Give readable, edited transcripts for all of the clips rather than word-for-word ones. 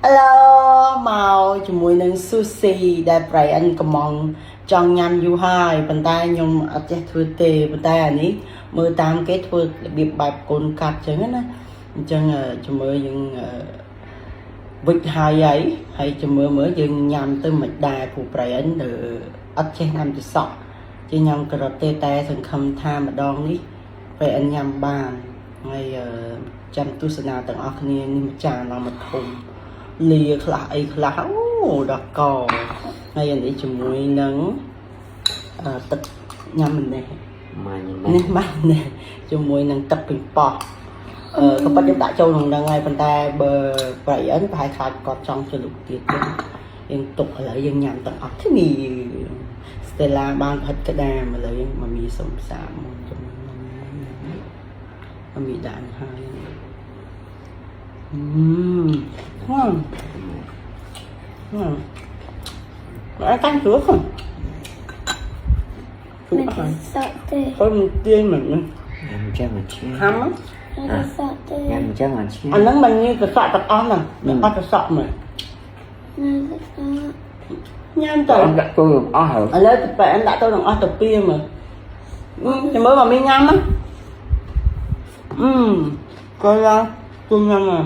Hello, màu cho mùi nâng sushi đại phải anh cầm mong trong nhằm du hai bàn tay nhung ở trên thưa tề bàn tay anh ấy mưa tam kết thưa biệt bạch cồn cạp chẳng á chẳng cho mưa dừng vịt hai ấy hay cho mưa mới dừng nhằm tới mạch đài của phải anh ở ở trên năm cho sọ chứ nhằm cờ tê tê thường không tham mà đong ý phải anh nhằm bàn ngay chăm tu sửa nào tầng óc này nhưng chàng là một thùng lìa lại khá đặc cò ngay anh ấy chùm mùi nắng tật nhằm mình nè nên mắt nè chùm mùi nắng tập bình bò có bắt đến đại châu nồng đang ngay bàn tay bờ vậy ấn phải khai cọt trong cho lục tiệt nhưng tục ở lại dân nhằm tận óc thế này Stella ban hết cái đà mà lấy mà mì sống sạm mà mì đạn hai ngon đã canh chuối không? Mình sợ tê. Có một tiên mình Em chắc là chứ. hắm á. Mình sợ tê. Em chắc là chứ. Anh nắng mình như cái sọ tập on nè, on cái sọ mà. Mình sợ. Nhanh tới. Em đã tôi được ó hả? Anh lấy tập anh đã tôi được on tập pia mà. Thì mới mà mình nhắm á. Coi ra tôi nhắm mà.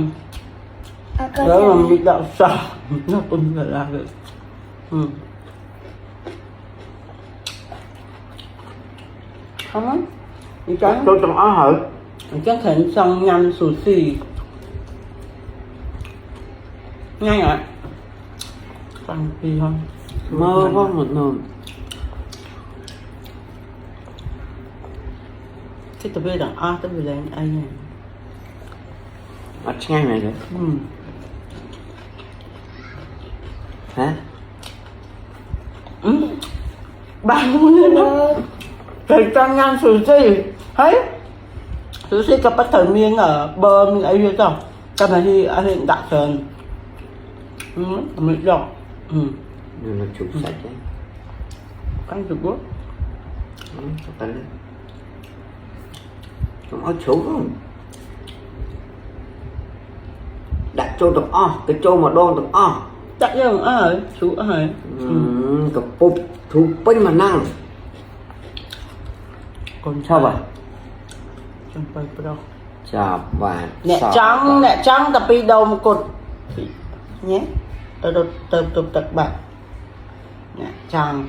Đó là mình đạo sọ, nó cũng phải là được. Không á. Thì trắng Tôi trong ó hả? chắc thịnh xong nhâm sushi nhanh ạ tăng phi không Mơ có một nồi. cái tập về đằng A tới về lên ai nha Bắt ngay này rồi. Hả? ba mươi nữa thịt trong nhâm sushi thấy sushi có bắt thời miếng ở bờ mình ấy biết không cái này thì anh hiện đại sơn mình đọc Nên là chủ sạch đấy. canh chụp bút Chắc là lên. Trong ó chủ không? Đặt cho tập ó. Cái cho mà đo tập ó. chắc chứ không ở chú ở Cái bụp thu binh mà năng. còn Sao vậy? trong bay đâu Chà bạn. nè trắng tapi đầu một cột nhé tập tập bạn nè trắng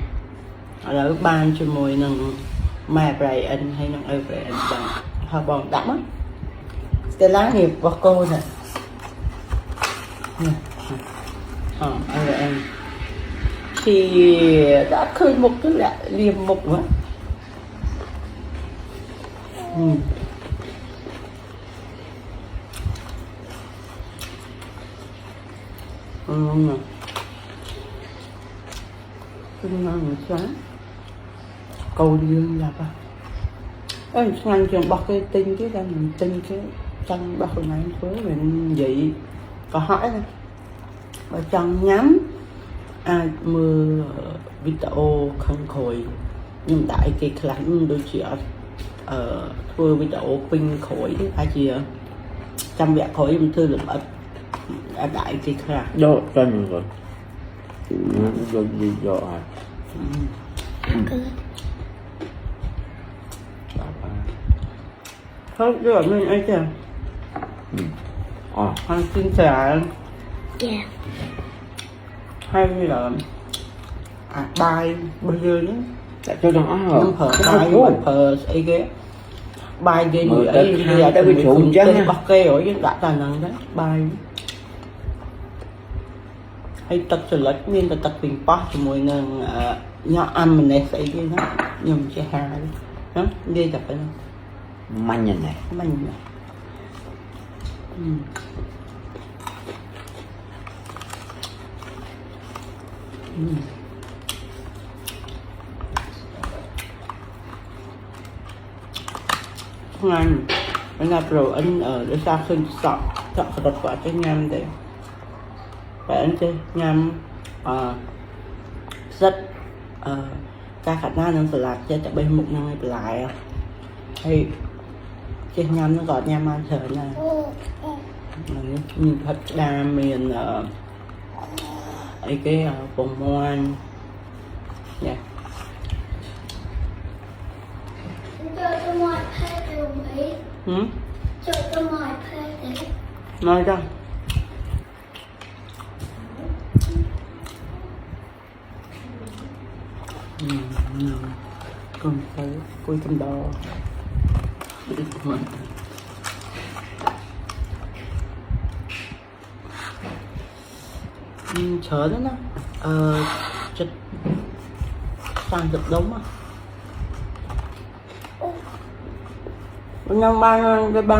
ở ban cho mùi nâng mẹ bày anh hay nâng ơi bày anh bằng hơi bòn đậm á cái lá nghiệp vào cô nè anh và em thì đã khơi một cái lạ liềm mục quá ngon nè cái ngon mà sáng câu dương là ba anh ngăn trường bọc cái tinh cái ra mình tinh cái chân bọc này với mình vậy có hỏi nè và chân nhắm mưa video không khôi nhưng đại cái khăn đôi chị ở thua video pin khối ai chị trong việc khối mình thư lượng ở đại cái khăn Đó, cho mình rồi. Nó đi do à. thôi rồi mình ấy chưa hàng xin trả Yeah. hay là bài bây giờ nhé Đặt cho trong ó hả? năm phở bài một phở ấy ghé bài ghê người ấy hai giờ tới bị trụng chứ ha. bọc kê ở với đã tài năng đấy bài hay tật sự lệch miên là tật bình bó cho mùi nâng nhỏ ăn mình này sẽ ghê đó nhầm che hà đó ghê tập phải không Manh nhìn này. mình này ngon anh là rồi anh ở để sao khơi sọ chọn đợt quả cái nhâm để và anh chơi nhâm rất ca khả năng nó phải là chơi tại bên một năm phải lại thì chơi nhâm nó gọi nhâm ăn thở này mình thật đa miền ấy cái bông moan nha. cho tôi mọi phê được mấy cho tôi mọi phê đấy nói ra còn phải cùi cầm đỏ chờ đó nè chật sang được đúng à nhân ba cái ba